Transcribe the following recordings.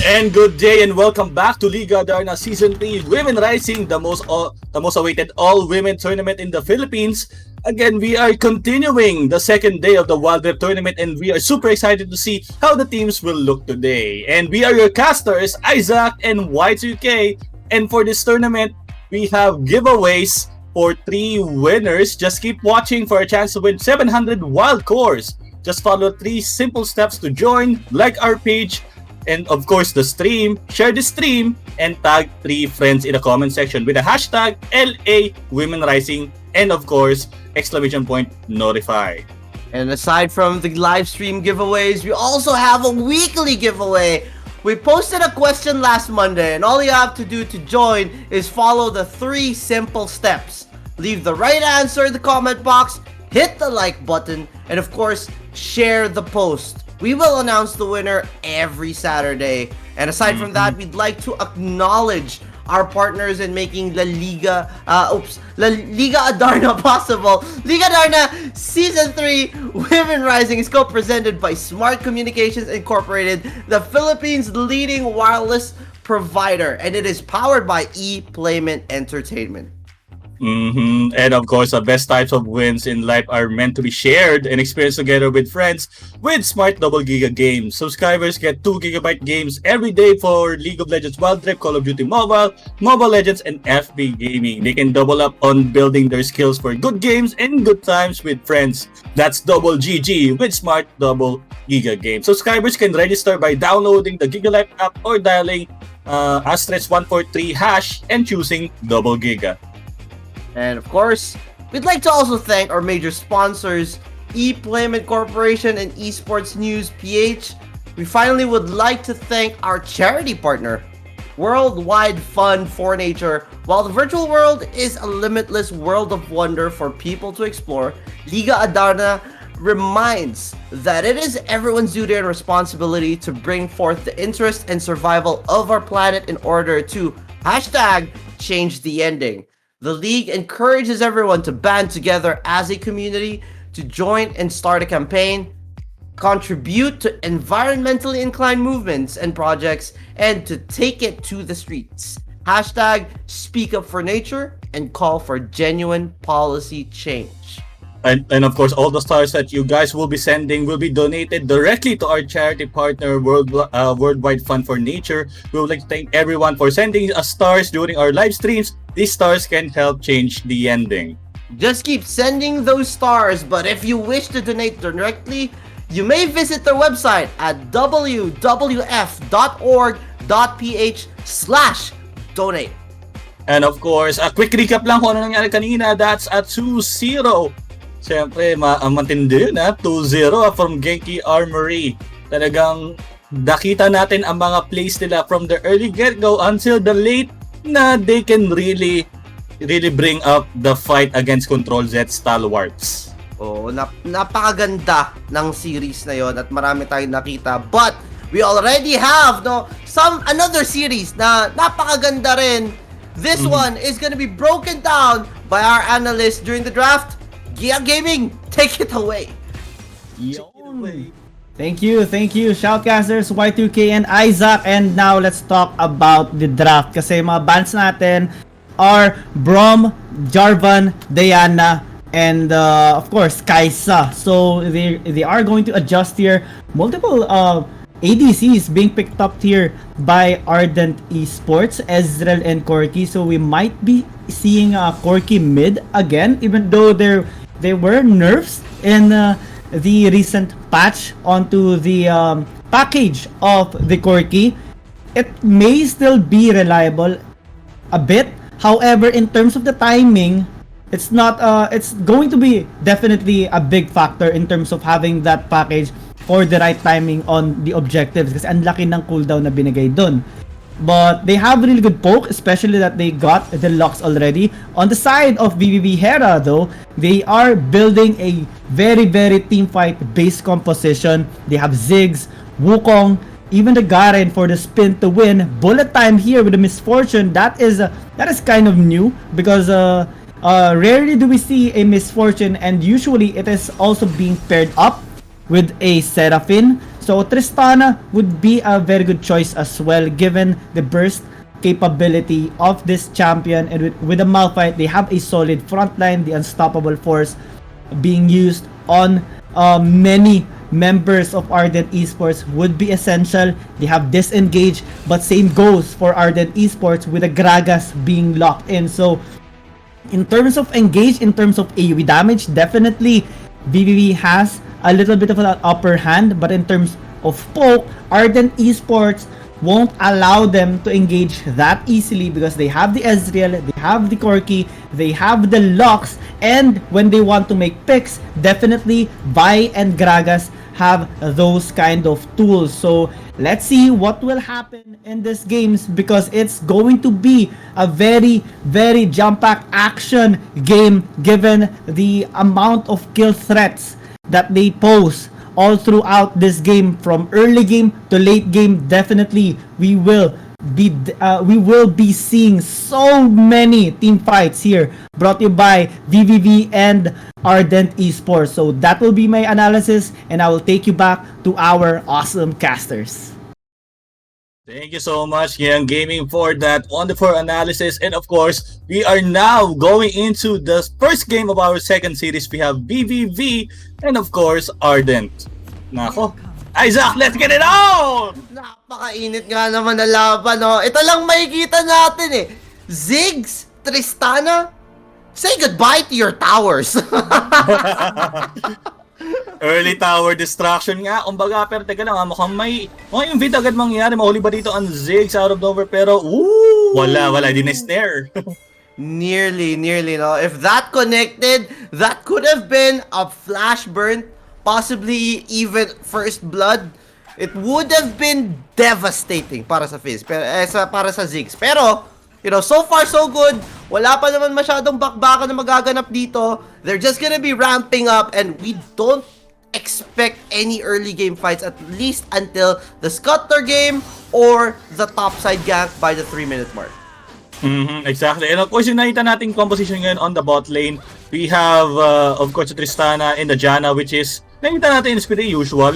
And good day and welcome back to Liga Adarna Season 3 Women Rising, the most awaited all-women tournament in the Philippines. Again, we are continuing the second day of the Wild Rift tournament and we are super excited to see how the teams will look today. And we are your casters, Izaq and Y2K. And for this tournament, we have giveaways for 3 winners. Just keep watching for a chance to win 700 wild cores. Just follow 3 simple steps to join, like our page, and of course the stream, share the stream, and tag 3 friends in the comment section with the hashtag LA Women Rising and of course !notify. And aside from the live stream giveaways, we also have a weekly giveaway. We posted a question last Monday and all you have to do to join is follow the 3 simple steps. Leave the right answer in the comment box, hit the like button, and of course, share the post. We will announce the winner every Saturday. And aside from that, we'd like to acknowledge our partners in making La Liga Adarna possible. Liga Adarna Season 3 Women Rising is co-presented by Smart Communications Incorporated, the Philippines' leading wireless provider. And it is powered by ePlayment Entertainment. And of course, the best types of wins in life are meant to be shared and experienced together with friends with Smart Double Giga games. Subscribers get 2 GB games every day for League of Legends Wild Rift, Call of Duty Mobile, Mobile Legends, and FB Gaming. They can double up on building their skills for good games and good times with friends. That's Double GG with Smart Double Giga games. Subscribers can register by downloading the GigaLife app or dialing *143# and choosing Double Giga. And of course, we'd like to also thank our major sponsors, ePlayment Corporation and Esports News PH. We finally would like to thank our charity partner, Worldwide Fund for Nature. While the virtual world is a limitless world of wonder for people to explore, Liga Adarna reminds that it is everyone's duty and responsibility to bring forth the interest and survival of our planet in order to #change the ending. The League encourages everyone to band together as a community to join and start a campaign, contribute to environmentally inclined movements and projects, and to take it to the streets. #Speak up for nature and call for genuine policy change. And of course, all the stars that you guys will be sending will be donated directly to our charity partner, Worldwide Fund for Nature. We would like to thank everyone for sending us stars during our live streams. These stars can help change the ending. Just keep sending those stars, but if you wish to donate directly, you may visit their website at www.org.ph/donate. And of course, a quick recap lang kung ano nangyari kanina. That's a 2-0. Siyempre, matindi yun 2-0 from Genki Armory. Talagang nakita natin ang mga plays nila from the early get-go until the late na they can really bring up the fight against Control Z Stalwarts. Oh, napakaganda ng series na yon at marami tayong nakita. But we already have another series na napakaganda rin. This one is gonna be broken down by our analyst during the draft. Gia Gaming, take it away. Thank you, Shoutcasters, Y2K and Izaq. And now let's talk about the draft. Kasi mga bans natin are Brom, Jarvan, Diana, and of course Kaisa. So they are going to adjust here. Multiple ADCs being picked up here by Ardent Esports, Ezreal and Corki. So we might be seeing Corki mid again, even though they were nerfs in the recent patch onto the package of the Corki. It may still be reliable a bit. However, in terms of the timing, it's not. It's going to be definitely a big factor in terms of having that package for the right timing on the objectives. Kasi ang laki ng cooldown na binigay dun. But they have really good poke, especially that they got the Lux already. On the side of VVV Hera though, they are building a very team fight based composition. They have Ziggs, Wukong, even the Garen for the spin to win. Bullet time here with the Misfortune, that is kind of new because rarely do we see a Misfortune, and usually it is also being paired up with a Seraphine. So Tristana would be a very good choice as well, given the burst capability of this champion, and with the Malphite, they have a solid front line, the unstoppable force being used on many members of Ardent Esports would be essential. They have disengaged, but same goes for Ardent Esports with the Gragas being locked in. So in terms of engage, in terms of AoE damage, definitely VVV has a little bit of an upper hand, but in terms of poke, Ardent Esports won't allow them to engage that easily because they have the Ezreal, they have the Corki, they have the Lux, and when they want to make picks, definitely Vi and Gragas have those kind of tools. So let's see what will happen in these games, because it's going to be a very, very jump-packed action game given the amount of kill threats that they pose all throughout this game, from early game to late game. Definitely we will be seeing so many team fights here, brought to you by VVV and Ardent Esports. So that will be my analysis, and I will take you back to our awesome casters. Thank you so much, Yang Gaming, for that wonderful analysis. And of course, we are now going into the first game of our second series. We have BVV and of course, Ardent. Nako. Izaq, let's get it on! Napakainit nga naman na laban, no? Ito lang makikita natin eh. Ziggs, Tristana, say goodbye to your towers. Early tower distraction nga. Kumbaga, pero teka lang, mukhang yung Vidi agad mangyari. Mahuli ba dito ang Ziggs out of nowhere? Pero, wala, di na-snare. Nearly, no? If that connected, that could have been a flash burn, possibly even first blood. It would have been devastating para sa Fizz, para sa Ziggs. Pero, you know, so far so good. Wala pa naman masyadong bakbakan na magaganap dito. They're just gonna be ramping up, and we don't expect any early game fights, at least until the Scutter game or the topside gank by the 3-minute mark. Exactly. And of course, yung nakita nating composition ngayon on the bot lane, we have, of course, Tristana and the Janna, which is, nakita natin is pretty usual.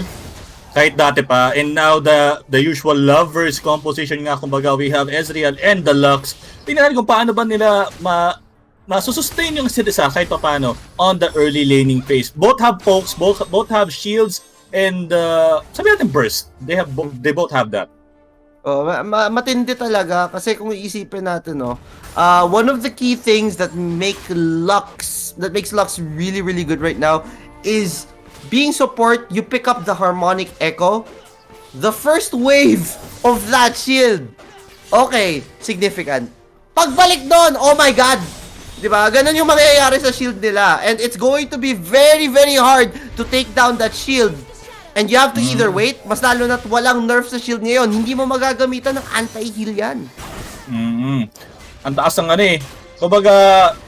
Kahit dati pa. And now, the usual lovers composition nga, kumbaga, we have Ezreal and the Lux. Tingnan natin kung paano ba nila masusustain yung Citizen kahit paano on the early laning phase. Both have pokes, both have shields, and sabi natin burst. They both have that. Oh, matindi talaga kasi kung iisipin natin, no, one of the key things that makes Lux really, really good right now is being support. You pick up the harmonic echo, the first wave of that shield. Okay, significant. Pagbalik doon, oh my god, diba? Ganun yung mangyayari sa shield nila, and it's going to be very, very hard to take down that shield. And you have to either wait, mas lalo na't walang nerf sa shield ngayon, hindi mo magagamitan ng anti-heal yan. Ang taas ng kumbaga,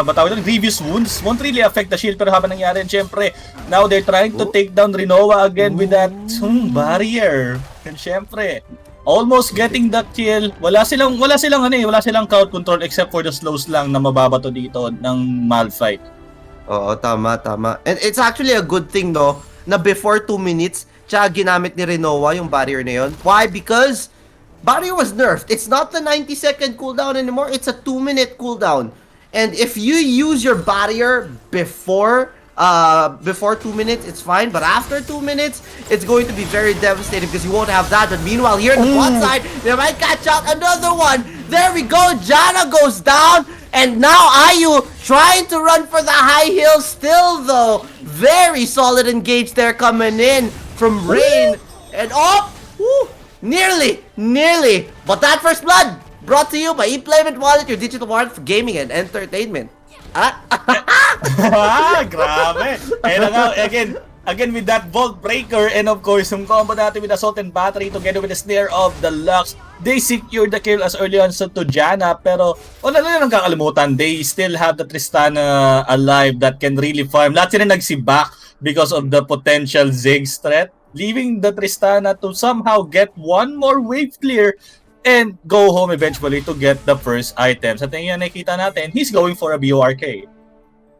batawag ng grievous wounds won't really affect the shield, pero habang nangyari, syempre, now they're trying to take down Rinoa again with that barrier. And syempre, almost getting that kill. Wala silang crowd control except for the slows lang na mababato dito ng Malphite. Oo, tama. And it's actually a good thing, no, na before 2 minutes, tsaka ginamit ni Rinoa yung barrier na yun. Why? Because barrier was nerfed. It's not the 90-second cooldown anymore. It's a 2-minute cooldown. And if you use your barrier before 2 minutes, it's fine. But after 2 minutes, it's going to be very devastating because you won't have that. But meanwhile, here on the bot side, they might catch out another one. There we go. Janna goes down. And now Ayu trying to run for the high hill still, though. Very solid engage there coming in from Rain. And nearly. But that first blood brought to you by ePlayment Wallet, your digital wallet for gaming and entertainment. Grabe. And again with that Vault Breaker, and of course yung combo natin with Assault and Battery together with the Snare of the Lux, they secured the kill as early on to Janna, pero wala na lang kakalimutan, they still have the Tristana alive that can really farm. Lahat sila nagsibak because of the potential Ziggs threat, leaving the Tristana to somehow get one more wave clear and go home eventually to get the first items. At yung nakikita natin, he's going for a BORK.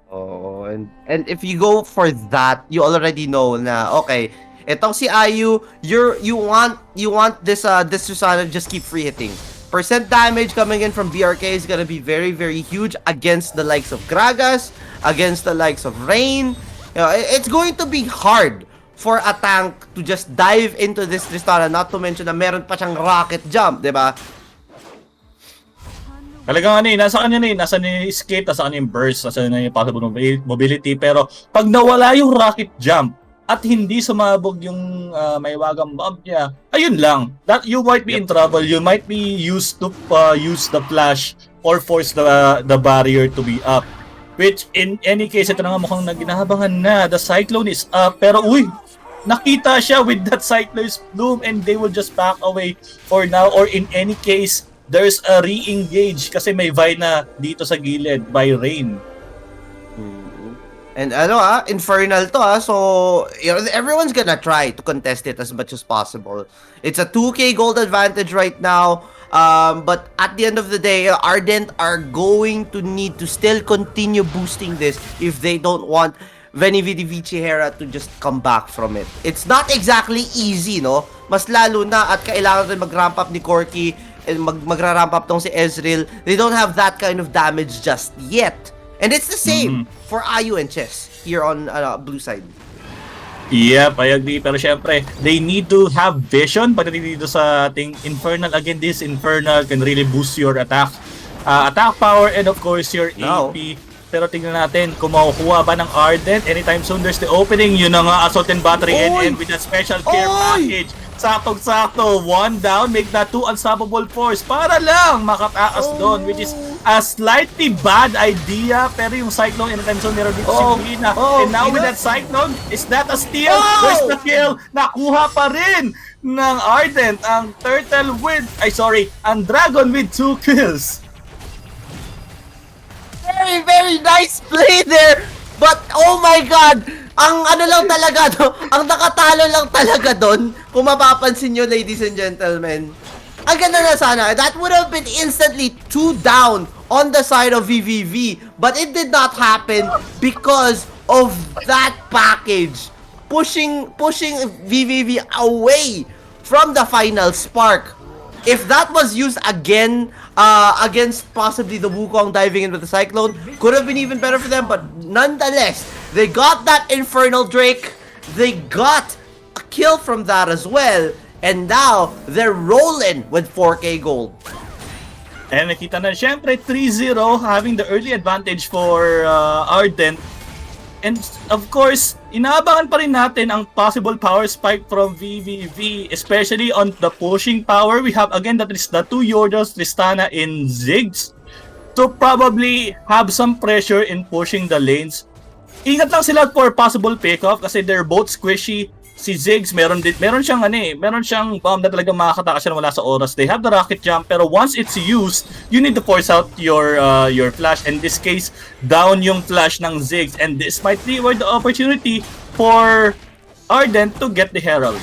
Oh, and if you go for that, you already know na, okay, Itong si IU, you want this Susana just keep free hitting. Percent damage coming in from BRK is gonna be very, very huge against the likes of Gragas, against the likes of Rain. It's going to be hard for a tank to just dive into this Tristana, not to mention na meron pa siyang rocket jump, di ba? Talagang nasa kanya nasa yung escape, nasa kanya yung burst, nasa kanya yung possible mobility. Pero pag nawala yung rocket jump at hindi sumabog yung may wagang bomb niya, ayun lang. That you might be in trouble. You might be used to use the flash or force the barrier to be up. Which in any case, ito na nga mukhang naginahabangan na. The Cyclone is up. Pero nakita siya with that Cyclone's Bloom and they will just back away for now. Or in any case, there's a re-engage kasi may Vine na dito sa gilid by Rain. And Infernal to so everyone's gonna try to contest it as much as possible. It's a 2k gold advantage right now, but at the end of the day, Ardent are going to need to still continue boosting this if they don't want Veni, Vidi, Vici, Hera to just come back from it. It's not exactly easy, no? Mas lalo na at kailangan rin mag-ramp up ni Corky and magra-ramp up tong si Ezreal. They don't have that kind of damage just yet. And it's the same for IU and Chess here on blue side. Yep, I agree. Pero syempre, they need to have vision pagdating dito sa ating Infernal. Again, this Infernal can really boost your attack power and of course your AP. Pero tingnan natin kung makukuha ba ng Ardent anytime soon. There's the opening. Yun na nga, Assault and Battery and with a special care package. Saktong-sakto, 1 down, make that 2 unstoppable force para lang makatakas doon, which is a slightly bad idea. Pero yung Cyclone anytime soon meron dito si Lina. And now with that Cyclone, is that a steal? Where's the kill? Nakuha pa rin ng Ardent ang Turtle with, ang Dragon with 2 kills. Very, very nice play there. But, oh my God, ang lang talaga, ang nakatalo lang talaga doon, kung mapapansin nyo, ladies and gentlemen. Ang ganda na sana, that would have been instantly 2 down on the side of VVV. But it did not happen because of that package. Pushing VVV away from the final spark. If that was used again against possibly the Wukong diving in with the Cyclone, could have been even better for them. But nonetheless, they got that Infernal Drake. They got a kill from that as well. And now, they're rolling with 4k gold. And nakita na syempre 3-0 having the early advantage for Ardent. And of course, inaabangan pa rin natin ang possible power spike from VVV, especially on the pushing power. We have again that is the 2 Yordos, Tristana, and Ziggs to probably have some pressure in pushing the lanes. Ingat lang sila for possible pick-off kasi they're both squishy. Si Ziggs, meron siyang bomb na talagang makakatakas siya wala sa oras. They have the rocket jump, pero once it's used, you need to force out your flash. In this case, down yung flash ng Ziggs, and this might reward the opportunity for Ardent to get the Herald.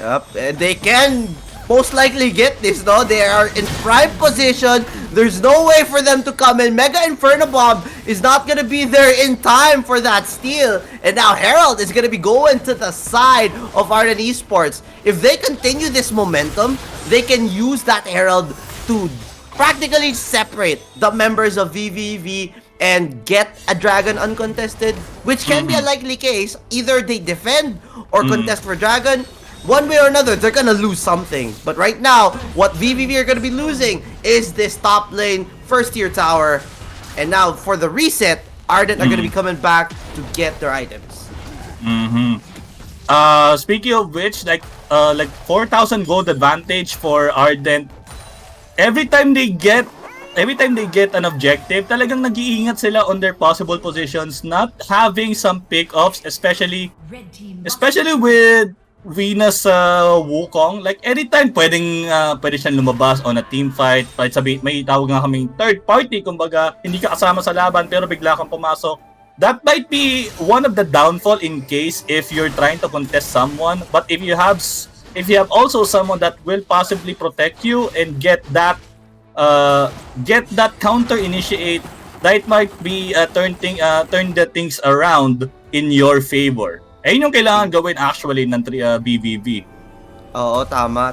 Yep, they can most likely get this, no? They are in prime position. There's no way for them to come in. Mega Inferno Bomb is not gonna be there in time for that steal. And now Herald is gonna be going to the side of Ardent Esports. If they continue this momentum, they can use that Herald to practically separate the members of VVV and get a Dragon uncontested, which can be a likely case. Either they defend or contest for Dragon. One way or another, they're gonna lose something. But right now, what VVV are gonna be losing is this top lane first tier tower. And now, for the reset, Ardent are gonna be coming back to get their items. Speaking of which, like 4,000 gold advantage for Ardent. Every time they get an objective, talagang nag-iingat sila on their possible positions, not having some pick-offs, especially with Venus Wukong. Like anytime pwede siyang lumabas on a team fight. May tawag nga kaming third party, kumbaga hindi ka kasama sa laban pero bigla kang pumasok. That might be one of the downfall in case if you're trying to contest someone. But if you have also someone that will possibly protect you and get that counter initiate, that might be turn the things around in your favor. Ayun yung kailangan gawin actually ng BVV. Oo, tama.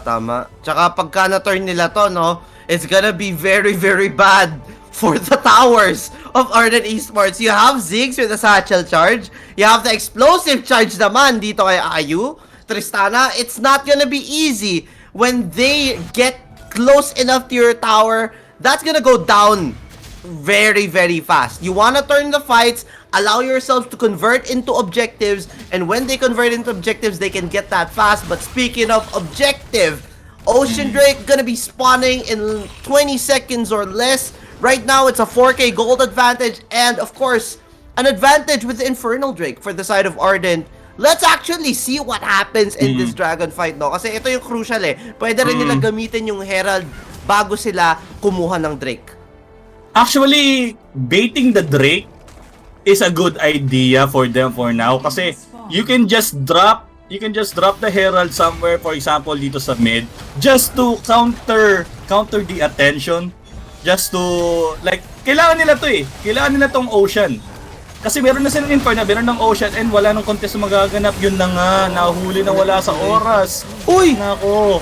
Tsaka pagka na-turn nila to, no, it's gonna be very, very bad for the towers of Ardent Esports. You have Ziggs with the satchel charge. You have the explosive charge naman dito kay Ayu. Tristana, it's not gonna be easy when they get close enough to your tower. That's gonna go down very, very fast. You wanna turn the fights, allow yourselves to convert into objectives, and when they convert into objectives, they can get that fast. But speaking of objective, Ocean Drake gonna be spawning in 20 seconds or less. Right now, it's a 4K gold advantage, and of course, an advantage with the Infernal Drake for the side of Ardent. Let's actually see what happens in this dragon fight, no? Kasi ito yung crucial eh. Pwede rin nila gamitin yung Herald bago sila kumuha ng Drake. Actually, baiting the Drake is a good idea for them for now kasi you can just drop the Herald somewhere, for example dito sa mid, just to counter the attention, just to like kailangan nila tong Ocean. Kasi meron na silang Inferno, meron ng Ocean, and wala nang contest na magaganap. Yun na nga, nahuli na wala sa oras. Uy! Nako.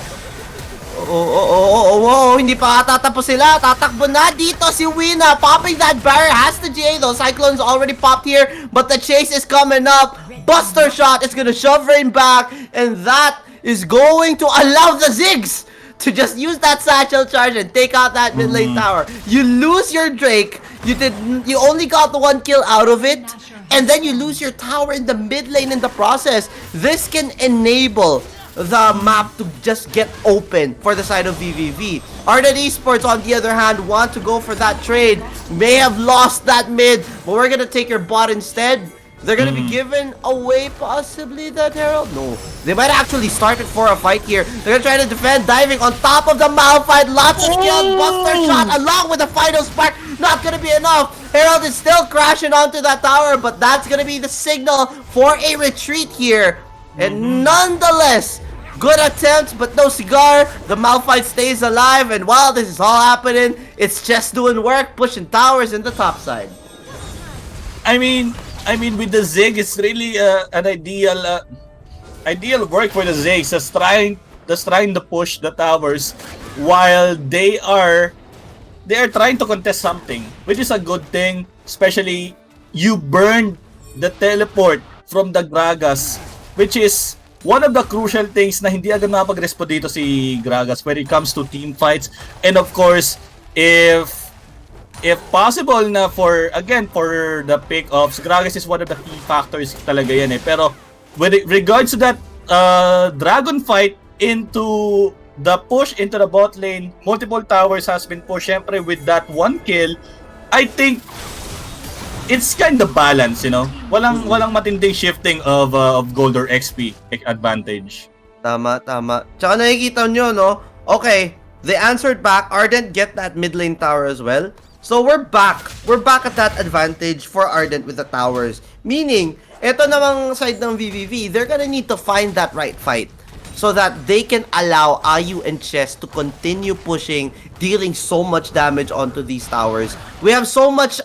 Hindi pa tatapos sila. Tatakbo na dito si Wina. Popping that barrier, has the GA though. Cyclone's already popped here, but the chase is coming up. Buster shot is gonna shove Rain back, and that is going to allow the Ziggs to just use that satchel charge and take out that mid lane tower. You lose your Drake. You only got the 1 kill out of it, and then you lose your tower in the mid lane in the process. This can enable the map to just get open for the side of VVV. Ardent Esports, on the other hand, want to go for that trade. May have lost that mid, but we're gonna take your bot instead. They're gonna be given away possibly that Herald? No. They might actually start it for a fight here. They're gonna try to defend, diving on top of the Malphite. Lots of skill. Buster shot along with the final spark. Not gonna be enough. Herald is still crashing onto that tower, but that's gonna be the signal for a retreat here. And nonetheless, good attempts, but no cigar. The Malphite stays alive, and while this is all happening, it's just doing work, pushing towers in the top side. I mean, with the Zig, it's really an ideal work for the Zigs. Just trying to push the towers while they are trying to contest something, which is a good thing. Especially, you burned the teleport from the Gragas, which is one of the crucial things na hindi agad mapag-respond dito si Gragas when it comes to team fights. And of course, if possible na for the pick-offs, Gragas is one of the key factors talaga yan eh. Pero with regards to that dragon fight into the push into the bot lane, multiple towers has been pushed. Syempre with that 1 kill, I think it's kind of balanced, you know. Walang matinding shifting of gold or XP advantage. Tama. Tsaka nakikita nyo, no? Okay, they answered back. Ardent get that mid lane tower as well. So we're back. We're back at that advantage for Ardent with the towers. Meaning, eto namang side ng VVV, they're gonna need to find that right fight so that they can allow Ayu and Chess to continue pushing, dealing so much damage onto these towers. We have so much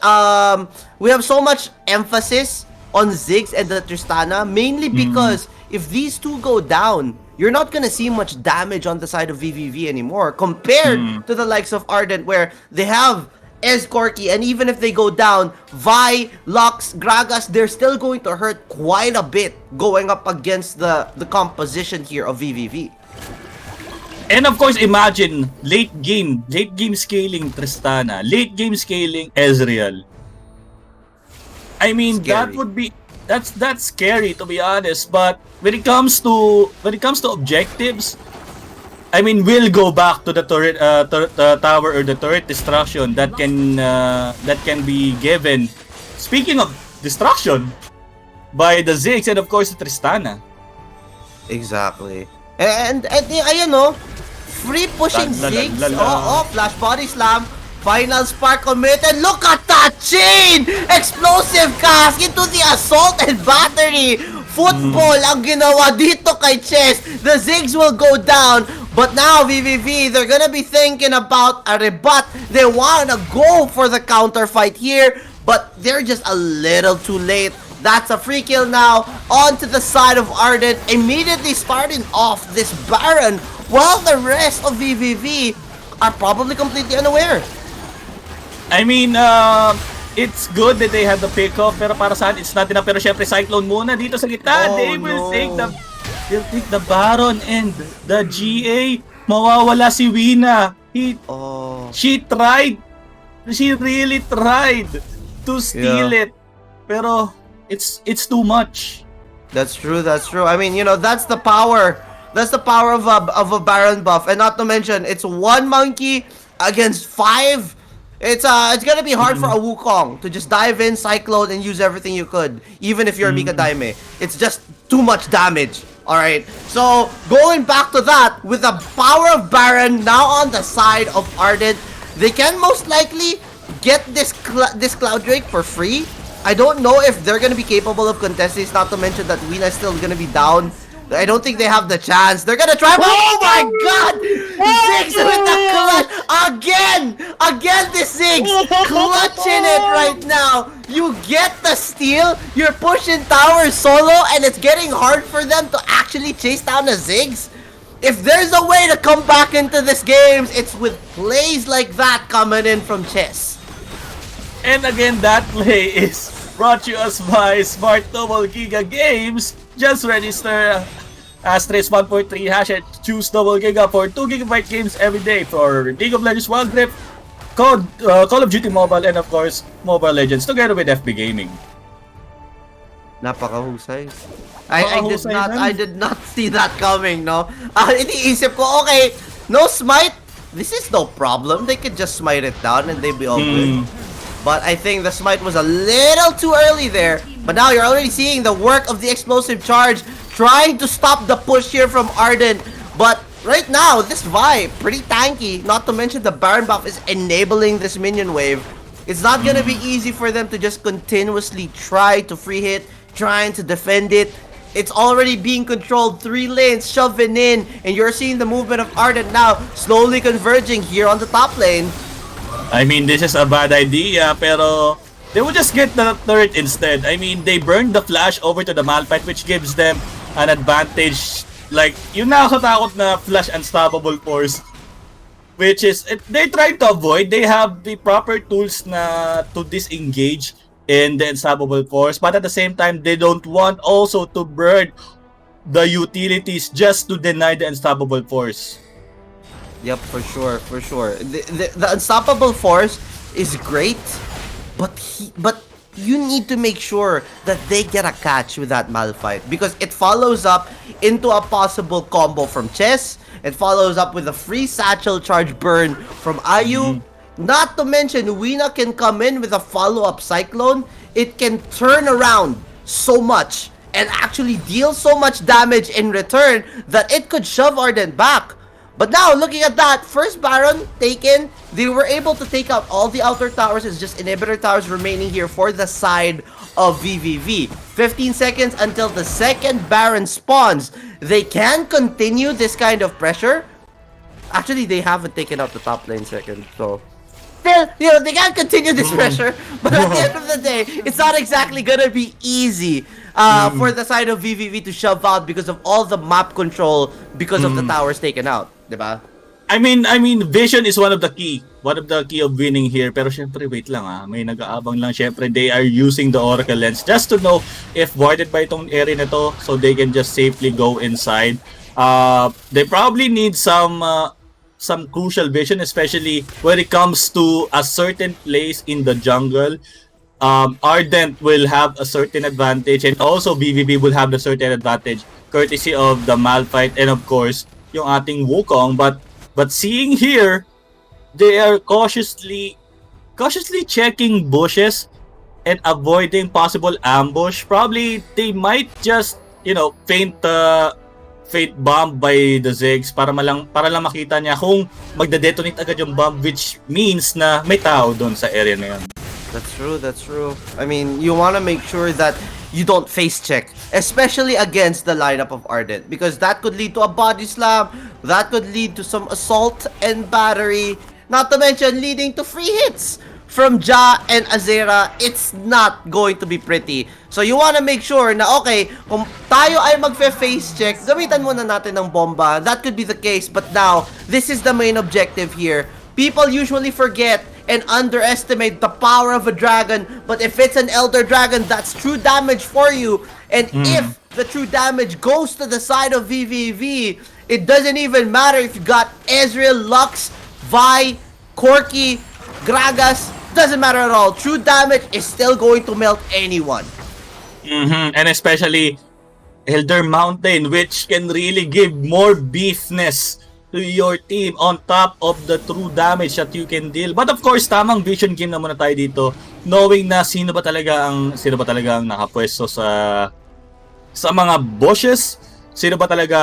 emphasis on Ziggs and the Tristana, mainly because if these two go down, you're not gonna see much damage on the side of VVV anymore compared to the likes of Ardent, where they have Corki, and even if they go down, Vi, Lux, Gragas, they're still going to hurt quite a bit going up against the composition here of VVV. And of course, imagine late game scaling Tristana, late game scaling Ezreal. I mean, Scary. that's scary to be honest. But when it comes to objectives, I mean, we'll go back to the turret, tower or the turret destruction that can be given. Speaking of destruction, by the Ziggs and of course the Tristana. Exactly. And ayan no, free pushing Ziggs. Flash body slam. Final spark committed. Look at that chain! Explosive cast into the assault and battery. Football ang ginawa dito kay Chess. The Ziggs will go down. But now, VVV, they're gonna be thinking about a rebut. They wanna go for the counter fight here. but they're just a little too late. That's a free kill now onto the side of Ardent, immediately starting off this Baron, while the rest of VVV are probably completely unaware. I mean, it's good that they have the pick-off, pero para sa akin, it's not enough. Pero syempre, Cyclone muna dito sa gitna. Oh, They will no. they'll take the Baron and the GA. Mawawala si Wina. She really tried to steal it. Pero it's too much. That's true. I mean, that's the power. That's the power of a Baron buff, and not to mention, it's one monkey against 5. It's gonna be hard for a Wukong to just dive in, Cyclone, and use everything you could, even if you're Mika Daime. It's just too much damage. All right. So going back to that, with the power of Baron now on the side of Ardent, they can most likely get this Cloud Drake for free. I don't know if they're gonna be capable of contesting. Not to mention that Wina is still gonna be down. I don't think they have the chance. They're gonna try. Oh my God! Ziggs with the clutch again. This Ziggs clutching it right now. You get the steal. You're pushing towers solo, and it's getting hard for them to actually chase down a Ziggs. If there's a way to come back into this game, it's with plays like that coming in from Chess. And again, that play is brought to us by Smart Double Giga Games. Just register asterisk 1.3 hash and choose Double Giga for 2 GB games every day for League of Legends Wild Rift, Call of Duty Mobile, and of course, Mobile Legends together with FB Gaming. Napakahusay. I did not see that coming, no? Iniisip ko, okay, no smite. This is no problem. They could just smite it down and they'd be all good. But I think the smite was a little too early there. But now you're already seeing the work of the explosive charge, trying to stop the push here from Ardent. But right now, this Vi, pretty tanky. Not to mention the Baron buff is enabling this minion wave. It's not gonna be easy for them to just continuously try to free hit, trying to defend it. It's already being controlled. 3 lanes shoving in, and you're seeing the movement of Ardent now slowly converging here on the top lane. I mean, this is a bad idea, pero they will just get the turret instead. I mean, they burned the flash over to the Malphite, which gives them an advantage. Like, yung nakakatakot na flash unstoppable force, which is, they try to avoid. They have the proper tools na to disengage in the unstoppable force, but at the same time, they don't want also to burn the utilities just to deny the unstoppable force. Yep, for sure. The unstoppable force is great, but you need to make sure that they get a catch with that Malphite, because it follows up into a possible combo from Chess. It follows up with a free satchel charge burn from Ayu. Not to mention, Wina can come in with a follow-up Cyclone. It can turn around so much and actually deal so much damage in return that it could shove Ardent back. But now, looking at that, first Baron taken, they were able to take out all the outer towers. It's just inhibitor towers remaining here for the side of VVV. 15 seconds until the second Baron spawns. They can continue this kind of pressure. Actually, they haven't taken out the top lane second, so... Still, they can't continue this pressure. But at the end of the day, it's not exactly gonna be easy for the side of VVV to shove out because of all the map control, because of the towers taken out. Diba? I mean, vision is one of the key of winning here. Pero syempre, wait lang may nag-aabang lang. Syempre, they are using the Oracle Lens just to know if voided by itong area na to, so they can just safely go inside. They probably need some crucial vision, especially when it comes to a certain place in the jungle. Ardent will have a certain advantage, and also VVB will have the certain advantage courtesy of the Malphite and of course yung ating Wukong. But seeing here, they are cautiously checking bushes and avoiding possible ambush. Probably they might just feint bomb by the Ziggs para lang makita niya kung magde-detonate agad yung bomb, which means na may tao doon sa area na yun. That's true. I mean, you want to make sure that you don't face check, especially against the lineup of Ardent, because that could lead to a body slam, that could lead to some assault and battery, not to mention leading to free hits from Ja and Azera, it's not going to be pretty. So you wanna make sure na okay, kung tayo ay magfe-face check, gamitan muna natin ng bomba. That could be the case, but now, this is the main objective here. People usually forget and underestimate the power of a dragon, but if it's an Elder Dragon, that's true damage for you. And if the true damage goes to the side of VVV, it doesn't even matter if you got Ezreal, Lux, Vi, Corki, Gragas, doesn't matter at all. True damage is still going to melt anyone. And especially Elder Mountain, which can really give more beefness to your team on top of the true damage that you can deal. But of course, tamang vision game na muna tayo dito, knowing na sino ba talaga ang nakapwesto sa mga bushes, sino ba talaga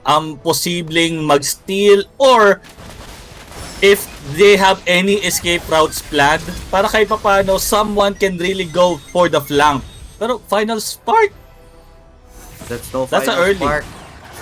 ang posibleng mag-steal, or if they have any escape routes planned para kahit paano someone can really go for the flank. Pero final spark, That's no that's final early. spark.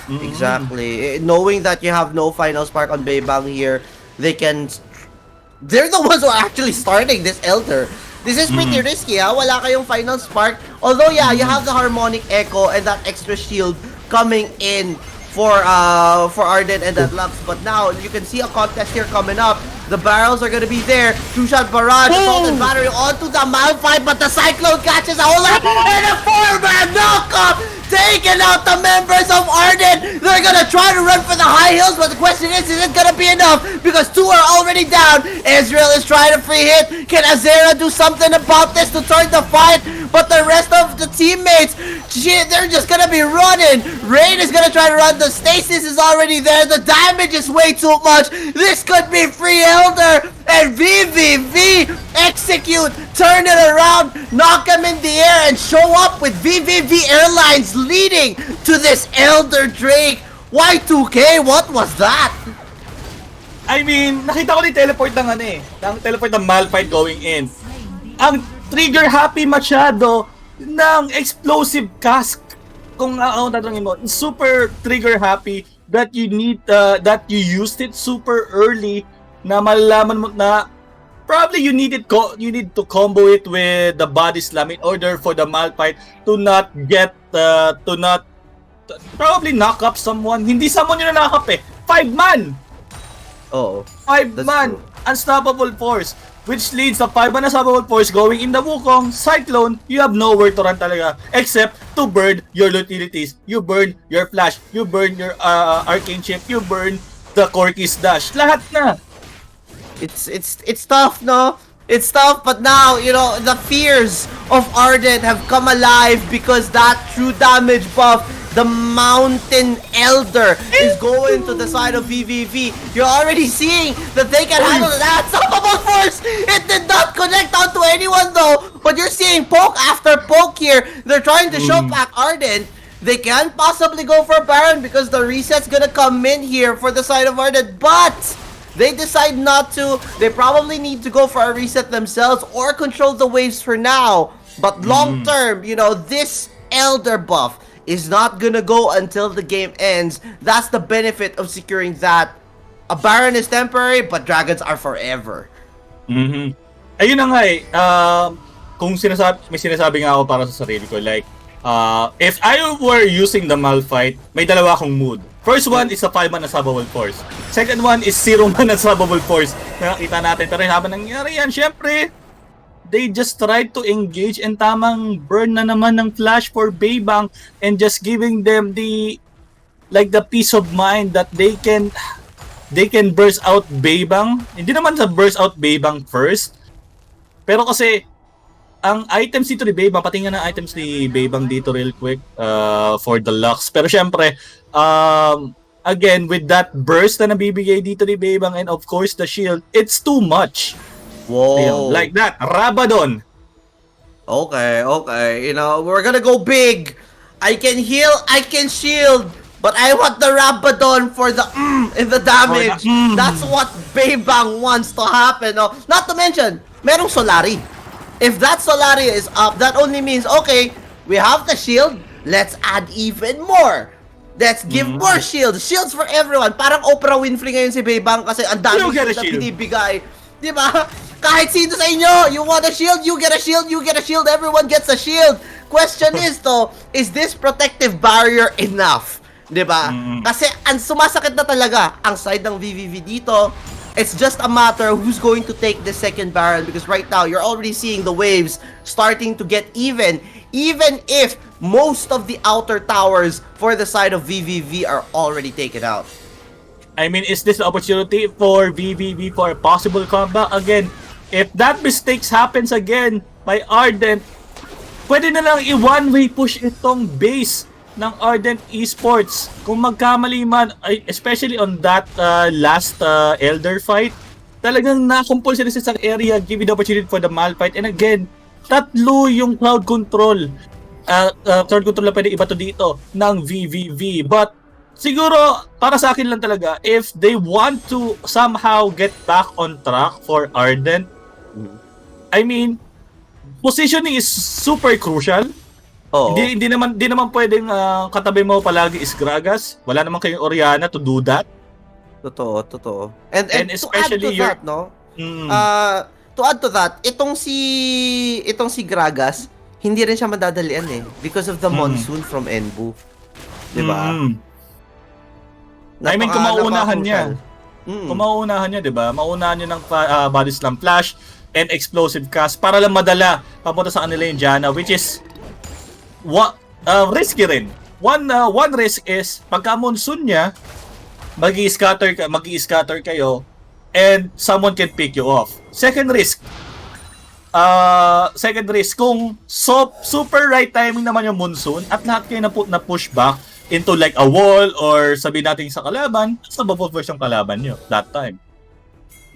Exactly. Knowing that you have no final spark on Beibang here, they're the ones who are actually starting this Elder. This is pretty risky, ha? Wala kayong final spark. Although, yeah, you have the Harmonic Echo and that extra shield coming in for Ardent and that Lux. But now, you can see a contest here coming up. The barrels are gonna be there. Two-shot barrage, assault and battery onto the Malphite, but the Cyclone catches a whole lot, and a 4-man knockup! Taking out the members of Ardent. They're gonna try to run for the high hills, but the question is it gonna be enough? Because 2 are already down. Ezreal is trying to free hit. Can Azera do something about this to turn the fight? But the rest of the teammates, they're just gonna be running. Rain is gonna try to run. The stasis is already there. The damage is way too much. This could be free Elder. And VVV execute, turn it around, knock him in the air, and show up with VVV Airlines leading to this Elder Drake. Y2K, what was that? I mean, nakita ko ni teleport ng Malphite going in. Ang trigger happy masyado ng explosive cask. Kung tatanungin mo, super trigger happy that you used it super early, na malalaman mo na probably you need to combo it with the body slam in order for the Malphite to not probably knock up someone. Hindi someone yun na knock up 5-man! Oh, 5-man! Unstoppable force. Which leads to 5-man unstoppable force going in the Wukong, Cyclone, you have nowhere to run talaga except to burn your utilities. You burn your flash, you burn your arcane chip, you burn the Corki's dash. Lahat na! It's tough, no? It's tough, but now, you know, the fears of Ardent have come alive because that true damage buff, the Mountain Elder, is going to the side of VVV. You're already seeing that they can handle that. Unstoppable force! It did not connect onto anyone though, but you're seeing poke after poke here. They're trying to show back Ardent. They can't possibly go for Baron because the reset's gonna come in here for the side of Ardent, but they decide not to. They probably need to go for a reset themselves or control the waves for now. But long term, you know, this Elder buff is not gonna go until the game ends. That's the benefit of securing that. A Baron is temporary, but Dragons are forever. Ayun na nga kung may sinasabi nga ako para sa sarili ko, like, if I were using the Malphite, may dalawa akong mood. First one is a 5-man unstoppable force. Second one is 0-man unstoppable force. Nakita natin, pero habang nangyari yan, syempre, they just tried to engage and tamang burn na naman ng flash for Beibang and just giving them the peace of mind that they can burst out Beibang. Hindi naman sa burst out Beibang first, pero kasi ang items dito ni Beibang, patingin na items ni Beibang dito real quick for the Lux. Pero syempre, again, with that burst na nabibigay dito ni Beibang and of course the shield, it's too much. Whoa. Like that, Rabadon. Okay. You know, we're gonna go big. I can heal, I can shield, but I want the Rabadon for the and the damage. That's what Beibang wants to happen. No? Not to mention, merong Solari. If that Solari is up, that only means, okay, we have the shield, let's add even more. Let's give more shields. Shields for everyone. Parang Oprah Winfrey ngayon si Beibang kasi ang dami shield na binibigay. Diba? Kahit sino sa inyo, you want a shield, you get a shield, you get a shield, everyone gets a shield. Question is though, is this protective barrier enough? 'Di ba? Kasi ang sumasakit na talaga ang side ng VVV dito. It's just a matter of who's going to take the second Baron, because right now you're already seeing the waves starting to get even if most of the outer towers for the side of VVV are already taken out. I mean, is this an opportunity for VVV for a possible comeback? Again, if that mistakes happens again by Ardent, pwede na lang i-one-way push itong base ng Ardent Esports. Kung magkamali man, especially on that last Elder fight, talagang nakumpul sila sa isang area, give the opportunity for the Malphite. And again, tatlo yung crowd control. Crowd control na pwede iba to dito ng VVV. But siguro, para sa akin lang talaga, if they want to somehow get back on track for Ardent, I mean, positioning is super crucial. Oo. Hindi naman pwedeng katabi mo palagi is Gragas. Wala naman kayong Oriana to do that. Totoo. And especially to add to that, no? To add to that, itong si Gragas, hindi rin siya madadalian eh because of the monsoon from Enbu. 'Di ba? I mean, kung mauunahan niya. Kung mauunahan niya, 'di ba? Mauunahan niya ng body slam flash and explosive cast para lang madala papunta sa kanila yung Janna, which is risky rin. One risk is pagka monsoon niya, magi-scatter kayo and someone can pick you off. Second risk kung super right timing naman yung monsoon at lahat kayo na push back into like a wall or sabihin natin sa kalaban, sa bubble version yung kalaban nyo that time.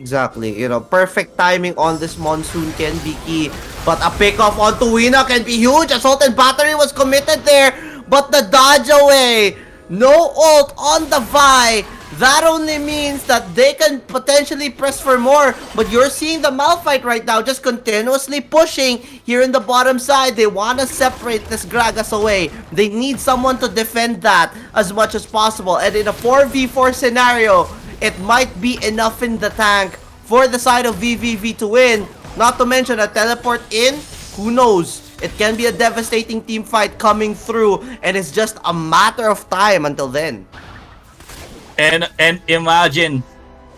Exactly. Perfect timing on this monsoon can be key. But a pick-off onto Wina can be huge. Assault and battery was committed there. But the dodge away. No ult on the Vi. That only means that they can potentially press for more. But you're seeing the Malphite right now just continuously pushing here in the bottom side. They want to separate this Gragas away. They need someone to defend that as much as possible. And in a 4v4 scenario, it might be enough in the tank for the side of VVV to win. Not to mention a teleport in, who knows? It can be a devastating team fight coming through, and it's just a matter of time until then. And imagine,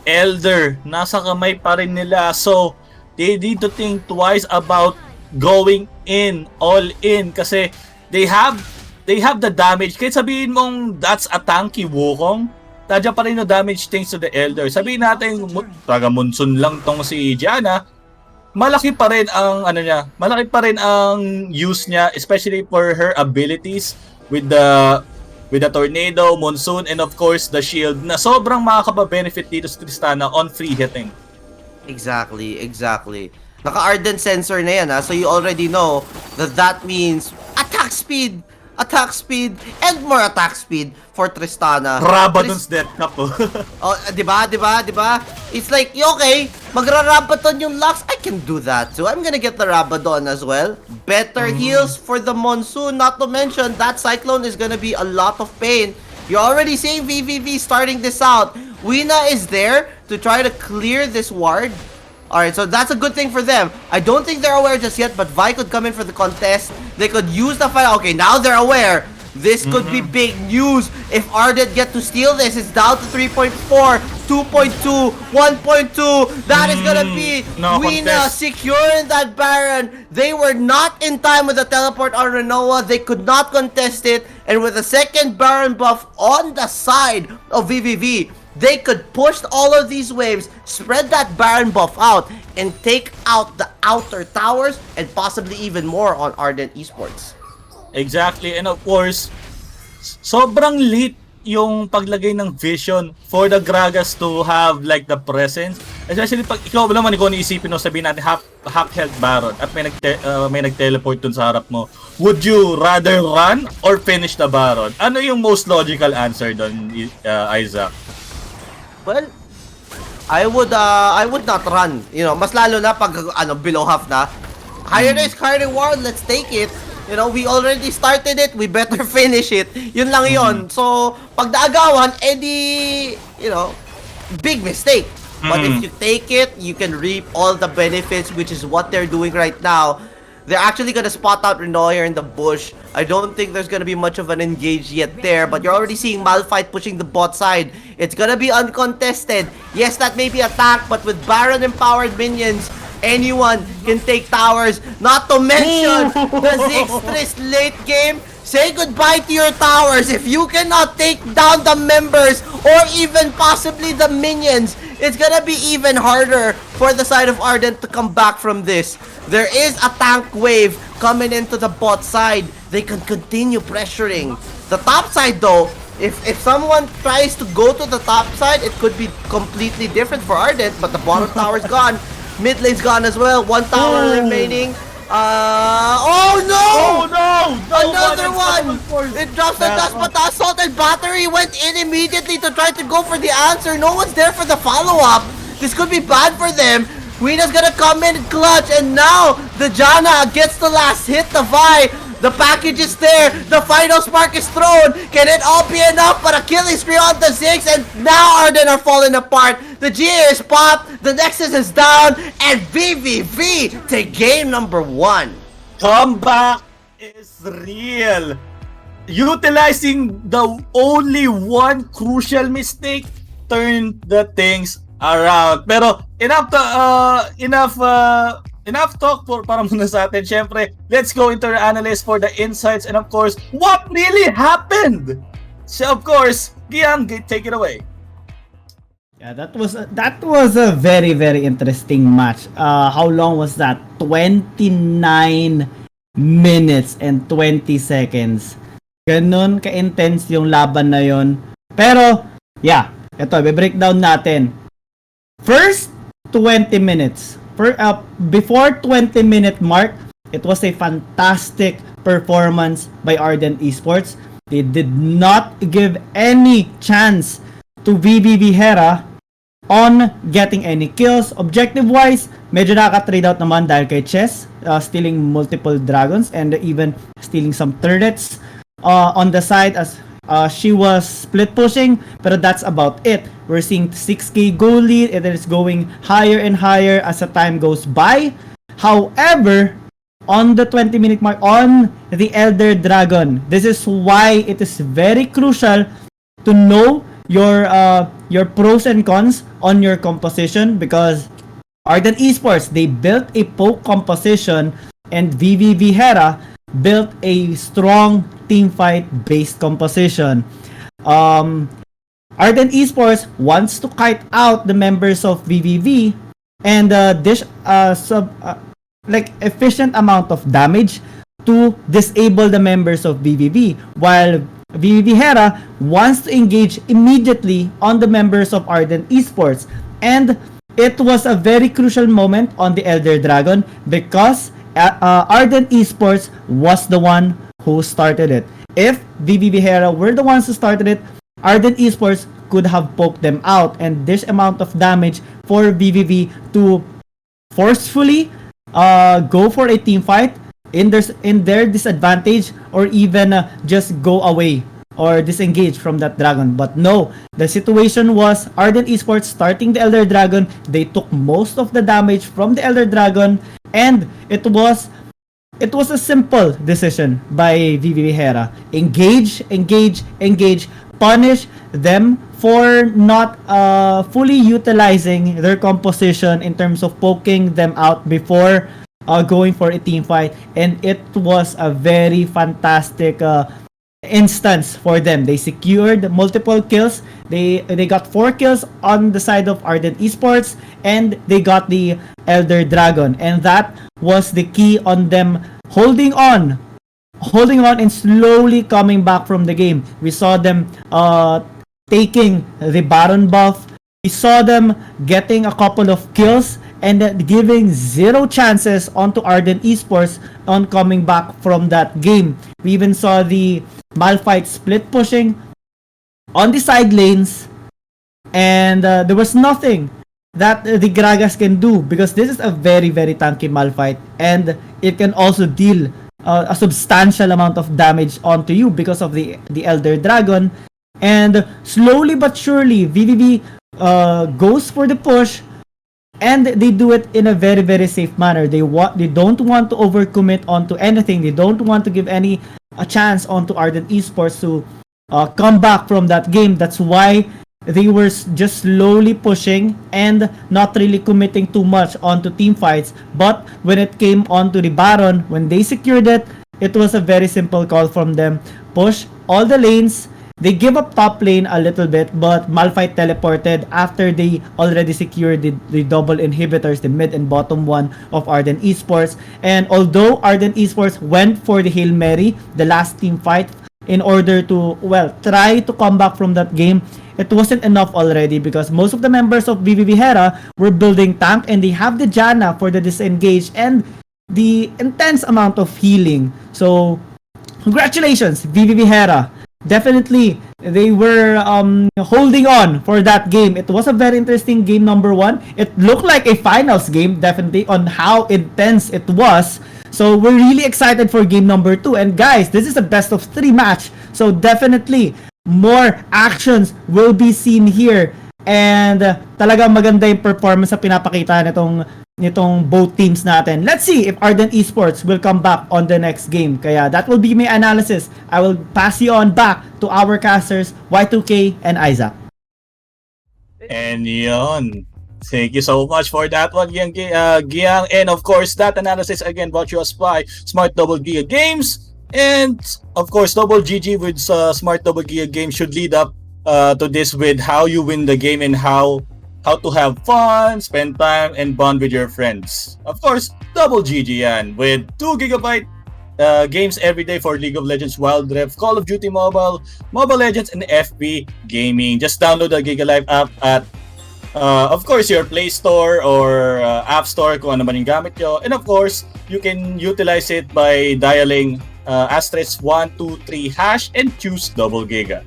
Elder, nasa kamay pa rin nila. So, they need to think twice about going all in. Kasi they have the damage. Kahit sabihin mong that's a tanky Wukong, tadya pa rin yung damage thanks to the Elder. Sabihin natin, taga monsoon lang tong si Janna, malaki pa rin ang use niya, especially for her abilities with the tornado, monsoon, and of course the shield na sobrang makakapa-benefit dito sa Tristana on free hitting. Exactly. Naka-Ardent sensor na yan, ha? So you already know that means attack speed, and more attack speed for Tristana. Rabadon's death cap. Oh, di ba? It's like, okay, magra-Rabadon yung Lux. I can do that too. I'm gonna get the Rabadon as well. Better heals for the monsoon. Not to mention, that Cyclone is gonna be a lot of pain. You're already seeing VVV starting this out. Wina is there to try to clear this ward. Alright, so that's a good thing for them. I don't think they're aware just yet, but Vi could come in for the contest. They could use the fight. Okay, now they're aware. This could be big news. If Ardent get to steal this, it's down to 3.4, 2.2, 1.2. That is gonna be Wina securing that Baron. They were not in time with the teleport on Renoa. They could not contest it. And with a second Baron buff on the side of VVV, they could push all of these waves, spread that Baron buff out, and take out the outer towers and possibly even more on Ardent Esports. Exactly, and of course, sobrang late yung paglagay ng vision for the Gragas to have like the presence. Especially pag ikaw naman, ikaw niisipin mo, sabihin natin half health Baron at may nag-teleport dun sa harap mo. Would you rather run or finish the Baron? Ano yung most logical answer dun, Izaq? Well, I would not run. Mas lalo na pag below half na. Higher risk, higher reward, let's take it. We already started it, we better finish it. Yun lang yun. So, pag naagawan, edi, big mistake. But if you take it, you can reap all the benefits, which is what they're doing right now. They're actually gonna spot out Renoir in the bush. I don't think there's gonna be much of an engage yet there, but you're already seeing Malphite pushing the bot side. It's gonna be uncontested. Yes, that may be a tank, but with Baron empowered minions, anyone can take towers. Not to mention the Zigstress late game. Say goodbye to your towers. If you cannot take down the members or even possibly the minions, it's gonna be even harder for the side of Ardent to come back from this. There is a tank wave coming into the bot side. They can continue pressuring. The top side though, if someone tries to go to the top side, it could be completely different for Ardent, but the bottom tower's gone. Mid lane's gone as well. One tower remaining. Oh no! Oh no! Another one! It drops the dust, but the assaulted battery went in immediately to try to go for the answer. No one's there for the follow-up. This could be bad for them. Rina's gonna come in clutch, and now the Janna gets the last hit, the Vi. The package is there. The final spark is thrown. Can it all be enough? But a killing spree on the Ziggs, and now Ardent are falling apart. The GA is popped. The Nexus is down, and VVV take game number 1. Comeback is real. Utilizing the only one crucial mistake turned the things around. Pero enough talk para muna sa atin. Syempre, let's go into our analyst for the insights and of course, what really happened. So of course, Gian, take it away. Yeah, that was a very very interesting match. How long was that? 29 minutes and 20 seconds. Ganun ka-intense yung laban na yon. Pero, yeah, ito, i-breakdown natin. First 20 minutes. Before 20-minute mark, it was a fantastic performance by Ardent Esports. They did not give any chance to VVV Hera on getting any kills. Objective-wise, medyo nakaka-trade out naman dahil kay Chess, stealing multiple dragons and even stealing some turrets on the side as she was split pushing, pero that's about it. We're seeing 6k goal lead, and it is going higher and higher as the time goes by. However, on the 20-minute mark, on the Elder Dragon, this is why it is very crucial to know your pros and cons on your composition, because Ardent Esports, they built a poke composition, and VVV Hera built a strong teamfight based composition. Ardent Esports wants to kite out the members of VVV and dish like efficient amount of damage to disable the members of VVV, while VVV Hera wants to engage immediately on the members of Ardent Esports. And it was a very crucial moment on the Elder Dragon because Ardent Esports was the one who started it. If VVV Hera were the ones who started it, Ardent Esports could have poked them out, and this amount of damage for VVV to forcefully go for a team fight in their disadvantage, or even just go away or disengage from that dragon. But no, the situation was Ardent Esports starting the Elder Dragon. They took most of the damage from the Elder Dragon, and it was a simple decision by VVV Hera. Engage, punish them for not fully utilizing their composition in terms of poking them out before going for a team fight. And it was a very fantastic instance for them. They secured multiple kills. They got 4 kills on the side of Ardent Esports, and they got the Elder Dragon, and that was the key on them holding on and slowly coming back from the game. We saw them taking the Baron buff. We saw them getting a couple of kills and giving 0 chances onto Ardent Esports on coming back from that game. We even saw the Malphite split pushing on the side lanes, and there was nothing that the Gragas can do, because this is a very very tanky Malphite, and it can also deal a substantial amount of damage onto you because of the Elder Dragon. And slowly but surely, VVV goes for the push, and they do it in a very very safe manner. They don't want to overcommit onto anything. They don't want to give any a chance onto Ardent Esports to come back from that game. That's why they were just slowly pushing and not really committing too much onto team fights. But when it came onto the Baron, when they secured it, it was a very simple call from them. Push all the lanes. They give up top lane a little bit, but Malphite teleported after they already secured the double inhibitors, the mid and bottom one of Ardent Esports. And although Ardent Esports went for the Hail Mary, the last team fight, in order to, well, try to come back from that game, it wasn't enough already because most of the members of VVV Hera were building tank and they have the Janna for the disengage and the intense amount of healing. So, congratulations, VVV Hera. Definitely, they were holding on for that game. It was a very interesting game number 1. It looked like a finals game, definitely, on how intense it was. So we're really excited for game number 2. And guys, this is a best of 3 match. So definitely, more actions will be seen here. And talagang maganda yung performance na pinapakita nitong both teams natin. Let's see if Ardent Esports will come back on the next game. Kaya that will be my analysis. I will pass you on back to our casters, Y2K and Izaq. And yun. Thank you so much for that one, Giang. And of course, that analysis again brought you us by Smart Double Giga Games. And of course, Double GG with Smart Double Giga Games should lead up to this with how you win the game and how to have fun, spend time, and bond with your friends. Of course, Double GG yan with 2 GB games every day for League of Legends, Wild Rift, Call of Duty Mobile, Mobile Legends, and FB Gaming. Just download the Giga Live app at of course, your Play Store or App Store kung ano man yung gamit nyo. And of course, you can utilize it by dialing *123# and choose Double Giga.